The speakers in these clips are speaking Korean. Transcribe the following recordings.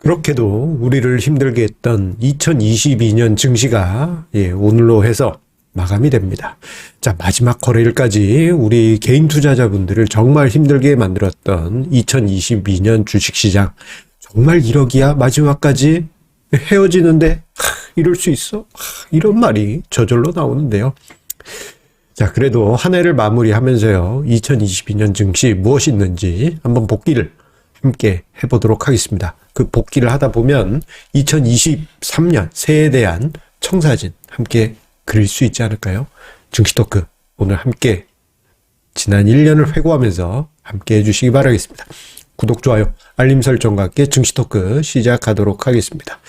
그렇게도 우리를 힘들게 했던 2022년 증시가 오늘로 해서 마감이 됩니다. 자, 마지막 거래일까지 우리 개인 투자자분들을 정말 힘들게 만들었던 2022년 주식시장. 정말 이러기야 마지막까지 헤어지는데 이럴 수 있어? 이런 말이 저절로 나오는데요. 자, 그래도 한 해를 마무리하면서요, 2022년 증시 무엇이 있는지 한번 복기를 함께 해보도록 하겠습니다. 그 복기를 하다 보면 2023년 새해에 대한 청사진 함께 그릴 수 있지 않을까요? 증시토크 오늘 함께 지난 1년을 회고하면서 함께 해주시기 바라겠습니다. 구독, 좋아요, 알림 설정과 함께 증시토크 시작하도록 하겠습니다.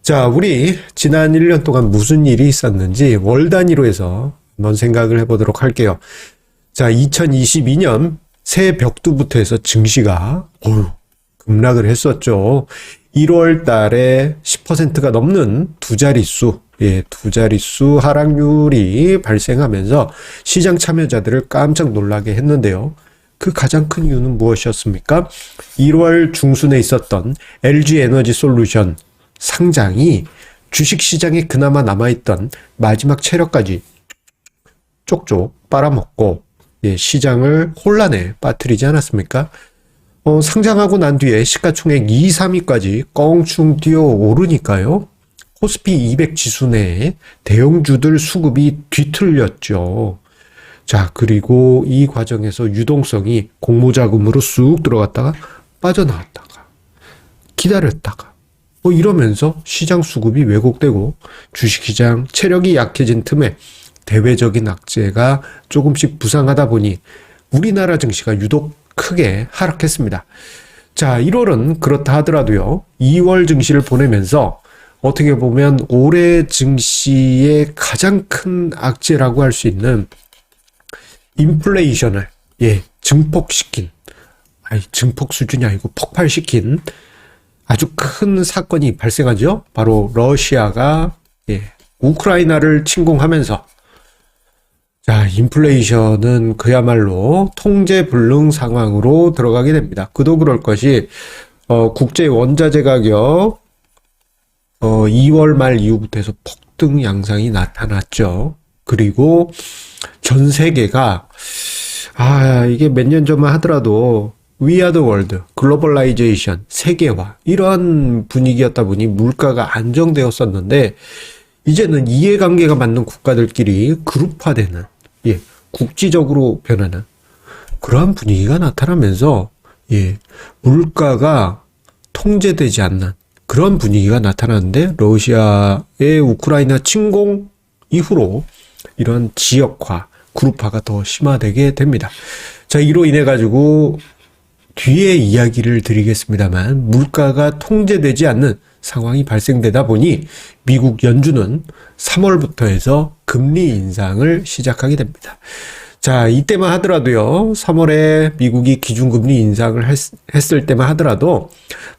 자, 우리 지난 1년 동안 무슨 일이 있었는지 월 단위로 해서 한번 생각을 해보도록 할게요. 자, 2022년 새해 벽두부터 해서 증시가 급락을 했었죠. 1월 달에 10%가 넘는 두 자릿수 하락률이 발생하면서 시장 참여자들을 깜짝 놀라게 했는데요. 그 가장 큰 이유는 무엇이었습니까? 1월 중순에 있었던 LG에너지솔루션 상장이 주식시장에 그나마 남아있던 마지막 체력까지 쪽쪽 빨아먹고 시장을 혼란에 빠뜨리지 않았습니까? 상장하고 난 뒤에 시가총액 2, 3위까지 껑충 뛰어오르니까요. 코스피 200 지수 내에 대형주들 수급이 뒤틀렸죠. 자, 그리고 이 과정에서 유동성이 공모자금으로 쑥 들어갔다가 빠져나왔다가 기다렸다가 이러면서 시장 수급이 왜곡되고 주식시장 체력이 약해진 틈에 대외적인 악재가 조금씩 부상하다 보니 우리나라 증시가 유독 크게 하락했습니다. 자, 1월은 그렇다 하더라도요, 2월 증시를 보내면서 어떻게 보면 올해 증시의 가장 큰 악재라고 할 수 있는 인플레이션을 증폭시킨, 증폭 수준이 아니고 폭발시킨 아주 큰 사건이 발생하죠. 바로 러시아가 우크라이나를 침공하면서, 자, 인플레이션은 그야말로 통제불능 상황으로 들어가게 됩니다. 그도 그럴 것이 국제 원자재 가격 2월 말 이후부터 해서 폭등 양상이 나타났죠. 그리고 전 세계가 이게 몇 년 전만 하더라도 We are the world, 글로벌라이제이션, 세계화 이런 분위기였다 보니 물가가 안정되었었는데, 이제는 이해관계가 맞는 국가들끼리 그룹화되는, 국지적으로 변하는 그러한 분위기가 나타나면서 물가가 통제되지 않는 그런 분위기가 나타나는데, 러시아의 우크라이나 침공 이후로 이런 지역화, 그룹화가 더 심화되게 됩니다. 자, 이로 인해 가지고 뒤에 이야기를 드리겠습니다만 물가가 통제되지 않는 상황이 발생되다 보니 미국 연준은 3월부터 해서 금리 인상을 시작하게 됩니다. 자, 이때만 하더라도요, 3월에 미국이 기준금리 인상을 했을 때만 하더라도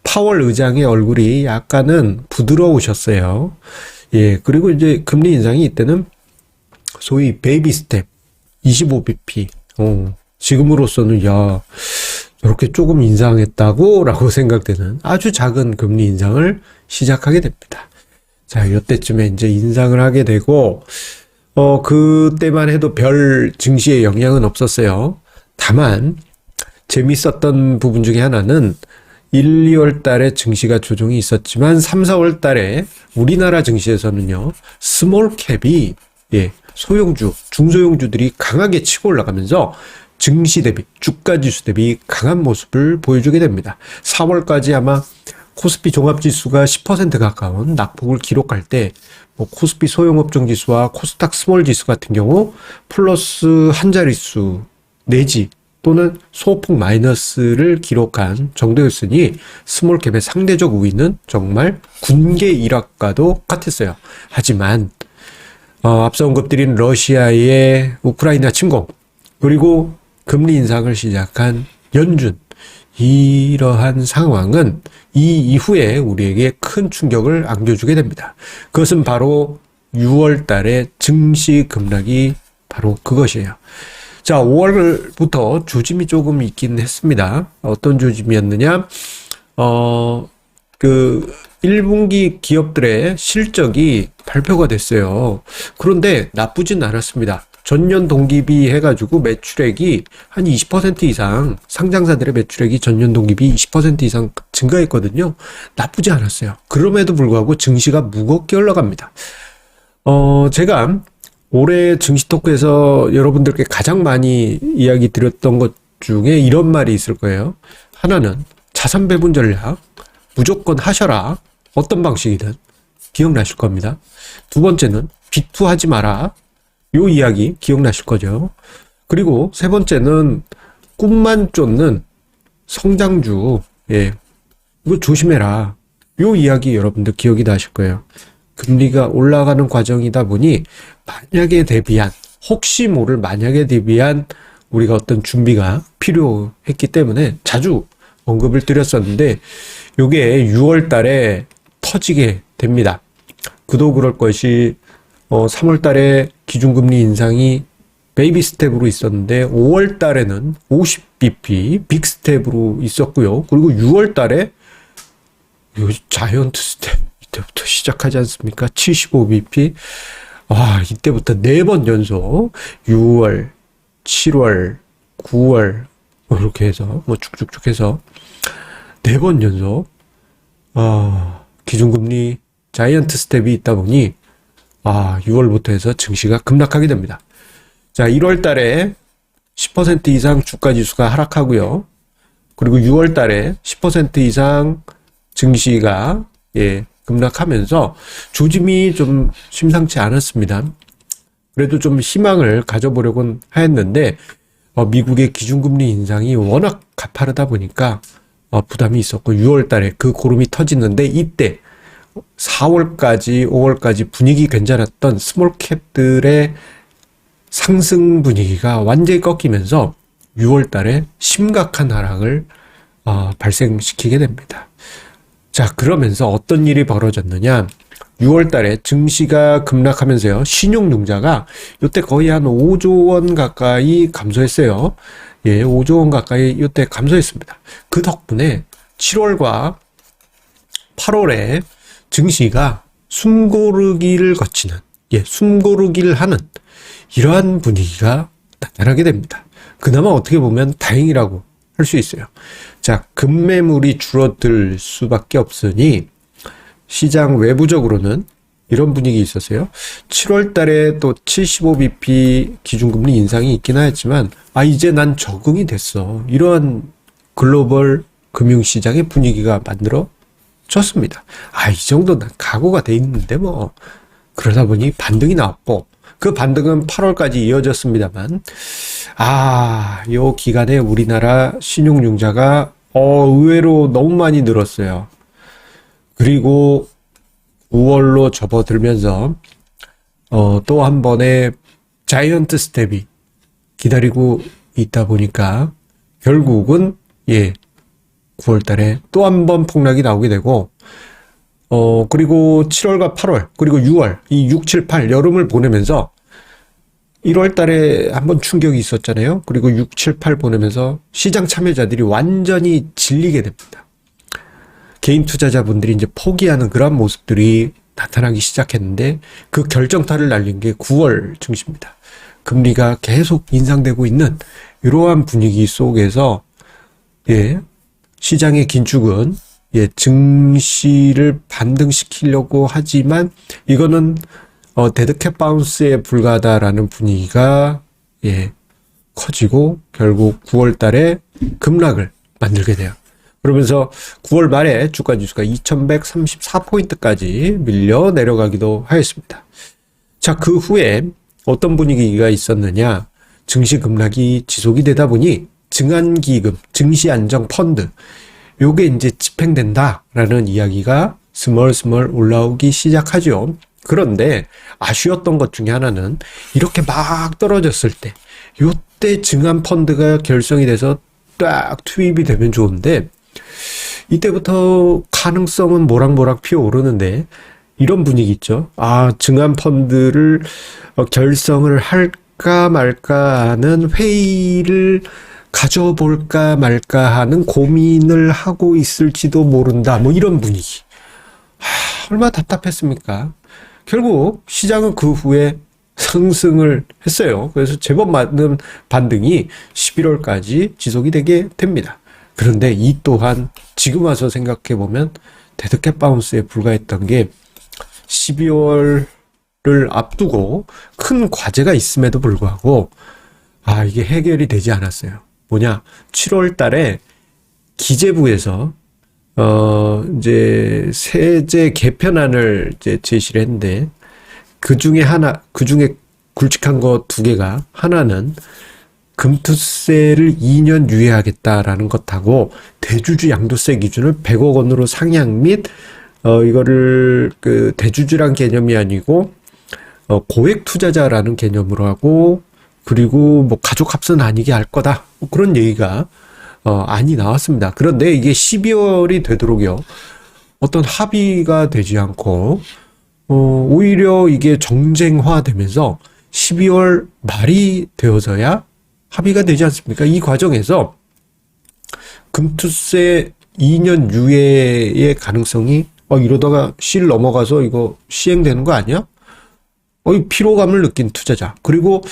파월 의장의 얼굴이 약간은 부드러우셨어요. 그리고 이제 금리 인상이 이때는 소위 베이비 스텝 25bp. 지금으로서는 저렇게 조금 인상했다고 라고 생각되는 아주 작은 금리 인상을 시작하게 됩니다. 자, 이때쯤에 이제 인상을 하게 되고, 그때만 해도 별 증시에 영향은 없었어요. 다만, 재밌었던 부분 중에 하나는 1, 2월 달에 증시가 조정이 있었지만 3, 4월 달에 우리나라 증시에서는요, 스몰캡이, 소형주, 중소형주들이 강하게 치고 올라가면서 증시 대비, 주가 지수 대비 강한 모습을 보여주게 됩니다. 4월까지 아마 코스피 종합지수가 10% 가까운 낙폭을 기록할 때, 코스피 소형업종 지수와 코스닥 스몰 지수 같은 경우 플러스 한 자릿수 내지 또는 소폭 마이너스를 기록한 정도였으니 스몰캡의 상대적 우위는 정말 군계 일학과도 같았어요. 하지만 앞서 언급드린 러시아의 우크라이나 침공, 그리고 금리 인상을 시작한 연준, 이러한 상황은 이 이후에 우리에게 큰 충격을 안겨주게 됩니다. 그것은 바로 6월 달에 증시 급락이 바로 그것이에요. 자, 5월부터 조짐이 조금 있긴 했습니다. 어떤 조짐이었느냐? 그 1분기 기업들의 실적이 발표가 됐어요. 그런데 나쁘진 않았습니다. 전년 동기비 해가지고 매출액이 한 20% 이상, 상장사들의 매출액이 전년 동기비 20% 이상 증가했거든요. 나쁘지 않았어요. 그럼에도 불구하고 증시가 무겁게 올라갑니다. 제가 올해 증시 토크에서 여러분들께 가장 많이 이야기 드렸던 것 중에 이런 말이 있을 거예요. 하나는 자산 배분 전략, 무조건 하셔라. 어떤 방식이든 기억나실 겁니다. 두 번째는 비투하지 마라. 요 이야기 기억나실 거죠. 그리고 세 번째는 꿈만 쫓는 성장주. 예, 이거 조심해라. 요 이야기 여러분들 기억이 나실 거예요. 금리가 올라가는 과정이다 보니 만약에 대비한, 혹시 모를 만약에 대비한 우리가 어떤 준비가 필요했기 때문에 자주 언급을 드렸었는데 요게 6월 달에 터지게 됩니다. 그도 그럴 것이 3월 달에 기준금리 인상이 베이비 스텝으로 있었는데 5월 달에는 50bp 빅 스텝으로 있었고요. 그리고 6월 달에 요 자이언트 스텝 이때부터 시작하지 않습니까? 75bp. 이때부터 4번 연속 6월, 7월, 9월 이렇게 해서 쭉쭉쭉 해서 4번 연속 기준금리 자이언트 스텝이 있다 보니 6월부터 해서 증시가 급락하게 됩니다. 자, 1월 달에 10% 이상 주가 지수가 하락하고요. 그리고 6월 달에 10% 이상 증시가 급락하면서 조짐이 좀 심상치 않았습니다. 그래도 좀 희망을 가져보려고 했는데 미국의 기준금리 인상이 워낙 가파르다 보니까 부담이 있었고 6월 달에 그 고름이 터지는데 이때 4월까지 5월까지 분위기 괜찮았던 스몰캡들의 상승 분위기가 완전히 꺾이면서 6월 달에 심각한 하락을 발생시키게 됩니다. 자, 그러면서 어떤 일이 벌어졌느냐. 6월 달에 증시가 급락하면서요. 신용융자가 이때 거의 한 5조 원 가까이 감소했어요. 5조 원 가까이 이때 감소했습니다. 그 덕분에 7월과 8월에 증시가 숨고르기를 거치는, 숨고르기를 하는 이러한 분위기가 나타나게 됩니다. 그나마 어떻게 보면 다행이라고 할 수 있어요. 자, 급매물이 줄어들 수밖에 없으니 시장 외부적으로는 이런 분위기 있었어요. 7월 달에 또 75bp 기준금리 인상이 있긴 하였지만 이제 난 적응이 됐어. 이러한 글로벌 금융시장의 분위기가 만들어졌습니다. 이 정도는 각오가 돼 있는데 그러다 보니 반등이 나왔고 그 반등은 8월까지 이어졌습니다만 요 기간에 우리나라 신용융자가 의외로 너무 많이 늘었어요. 그리고 5월로 접어들면서 또 한 번의 자이언트 스텝이 기다리고 있다 보니까 결국은 9월 달에 또 한 번 폭락이 나오게 되고 그리고 7월과 8월 그리고 6월 이 6, 7, 8 여름을 보내면서 1월 달에 한번 충격이 있었잖아요. 그리고 6, 7, 8 보내면서 시장 참여자들이 완전히 질리게 됩니다. 개인 투자자분들이 이제 포기하는 그런 모습들이 나타나기 시작했는데 그 결정타를 날린 게 9월 증시입니다. 금리가 계속 인상되고 있는 이러한 분위기 속에서 시장의 긴축은 증시를 반등시키려고 하지만 이거는 데드캣 바운스에 불과하다라는 분위기가 커지고 결국 9월 달에 급락을 만들게 돼요. 그러면서 9월 말에 주가 지수가 2134포인트까지 밀려 내려가기도 하였습니다. 자, 그 후에 어떤 분위기가 있었느냐. 증시 급락이 지속이 되다 보니 증안기금, 증시안정펀드 요게 이제 집행된다라는 이야기가 스멀스멀 올라오기 시작하죠. 그런데 아쉬웠던 것 중에 하나는 이렇게 막 떨어졌을 때 요때 증안펀드가 결성이 돼서 딱 투입이 되면 좋은데 이때부터 가능성은 모락모락 피어오르는데 이런 분위기 있죠. 증안펀드를 결성을 할까 말까 하는 회의를 가져볼까 말까 하는 고민을 하고 있을지도 모른다. 뭐 이런 분위기. 얼마나 답답했습니까? 결국 시장은 그 후에 상승을 했어요. 그래서 제법 많은 반등이 11월까지 지속이 되게 됩니다. 그런데 이 또한 지금 와서 생각해 보면 데드캣 바운스에 불과했던 게 12월을 앞두고 큰 과제가 있음에도 불구하고 이게 해결이 되지 않았어요. 뭐냐? 7월 달에 기재부에서 이제 세제 개편안을 이제 제시를 했는데 그 중에 굵직한 거 두 개가, 하나는 금투세를 2년 유예하겠다라는 것하고 대주주 양도세 기준을 100억 원으로 상향 및 이거를 그 대주주란 개념이 아니고 고액 투자자라는 개념으로 하고, 그리고 뭐 가족 합선 아니게 할 거다, 뭐 그런 얘기가 안이 나왔습니다. 그런데 이게 12월이 되도록요 어떤 합의가 되지 않고 오히려 이게 정쟁화되면서 12월 말이 되어서야 합의가 되지 않습니까? 이 과정에서 금투세 2년 유예의 가능성이 이러다가 실 넘어가서 이거 시행되는 거 아니야? 이 피로감을 느낀 투자자. 그리고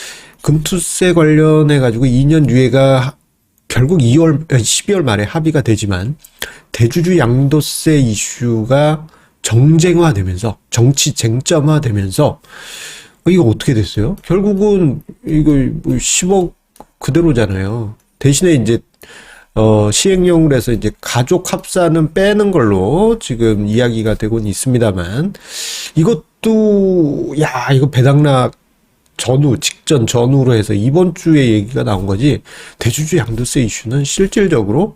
금투세 관련해 가지고 2년 유예가 결국 12월 말에 합의가 되지만 대주주 양도세 이슈가 정쟁화되면서 정치 쟁점화되면서 이거 어떻게 됐어요? 결국은 이거 10억 그대로잖아요. 대신에 이제 시행령을 해서 이제 가족 합산은 빼는 걸로 지금 이야기가 되고는 있습니다만, 이것도 이거 배당락 직전 전후로 해서 이번 주에 얘기가 나온 거지, 대주주 양도세 이슈는 실질적으로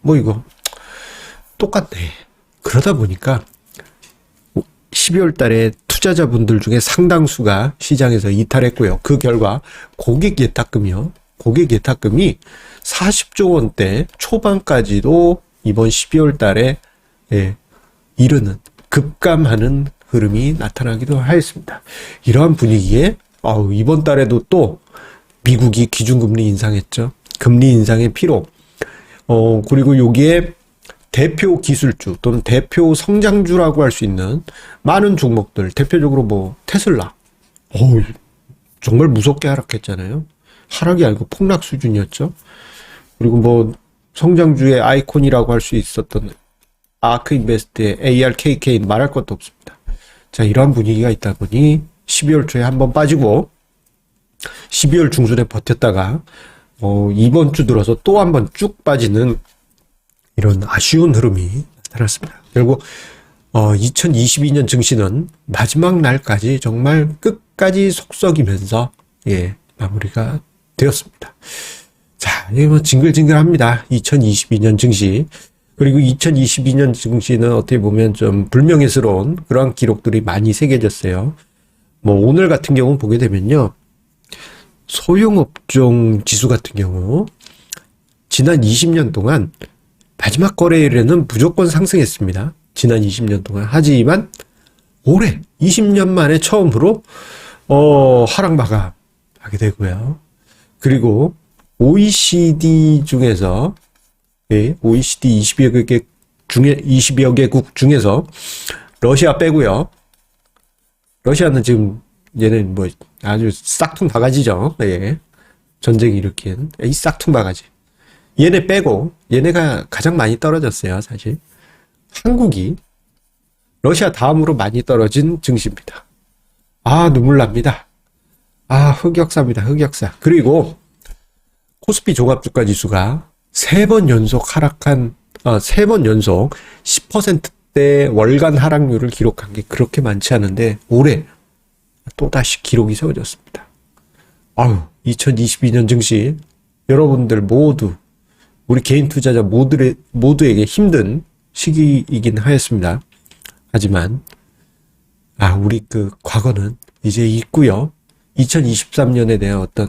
뭐 이거 똑같네. 그러다 보니까 12월 달에 투자자분들 중에 상당수가 시장에서 이탈했고요. 그 결과 고객 예탁금이 40조 원대 초반까지도 이번 12월 달에 이르는, 급감하는 흐름이 나타나기도 하였습니다. 이러한 분위기에 이번 달에도 또 미국이 기준금리 인상했죠. 금리 인상의 피로, 그리고 여기에 대표 기술주 또는 대표 성장주라고 할 수 있는 많은 종목들, 대표적으로 뭐 테슬라, 정말 무섭게 하락했잖아요. 하락이 아니고 폭락 수준이었죠. 그리고 뭐 성장주의 아이콘이라고 할 수 있었던 아크 인베스트의 ARKK 말할 것도 없습니다. 자, 이러한 분위기가 있다 보니 12월 초에 한번 빠지고 12월 중순에 버텼다가 이번 주 들어서 또 한번 쭉 빠지는 이런 아쉬운 흐름이 나타났습니다. 결국 2022년 증시는 마지막 날까지 정말 끝까지 속썩이면서 마무리가 되었습니다. 자, 이게 뭐 징글징글합니다. 2022년 증시. 그리고 2022년 증시는 어떻게 보면 좀 불명예스러운 그러한 기록들이 많이 새겨졌어요. 뭐 오늘 같은 경우 보게 되면요, 소형업종 지수 같은 경우 지난 20년 동안 마지막 거래일에는 무조건 상승했습니다. 지난 20년 동안. 하지만 올해 20년 만에 처음으로 하락 마감하게 되고요. 그리고 OECD 중에서 OECD 20여 개국 중에서 러시아 빼고요. 러시아는 지금 얘는 뭐 아주 싹퉁 바가지죠. 전쟁 일으킨 이 싹퉁 바가지. 얘네 빼고 얘네가 가장 많이 떨어졌어요. 사실 한국이 러시아 다음으로 많이 떨어진 증시입니다. 눈물 납니다. 흑역사입니다. 흑역사. 그리고 코스피 종합주가 지수가 3번 연속 하락한 3번 연속 10%대 월간 하락률을 기록한 게 그렇게 많지 않은데 올해 또다시 기록이 세워졌습니다. 2022년 증시 여러분들 모두, 우리 개인 투자자 모두에게 힘든 시기이긴 하였습니다. 하지만 우리 그 과거는 이제 있고요. 2023년에 대한 어떤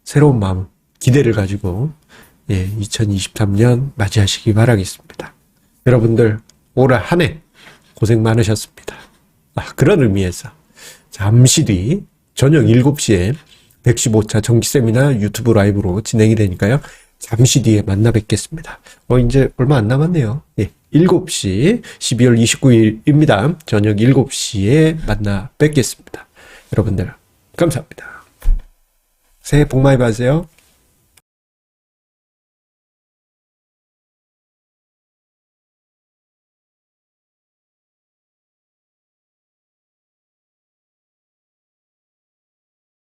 새로운 마음, 기대를 가지고 2023년 맞이하시기 바라겠습니다. 여러분들 올 한 해 고생 많으셨습니다. 그런 의미에서 잠시 뒤 저녁 7시에 115차 정기 세미나 유튜브 라이브로 진행이 되니까요. 잠시 뒤에 만나 뵙겠습니다. 이제 얼마 안 남았네요. 예, 7시, 12월 29일입니다. 저녁 7시에 만나 뵙겠습니다. 여러분들, 감사합니다. 새해 복 많이 받으세요.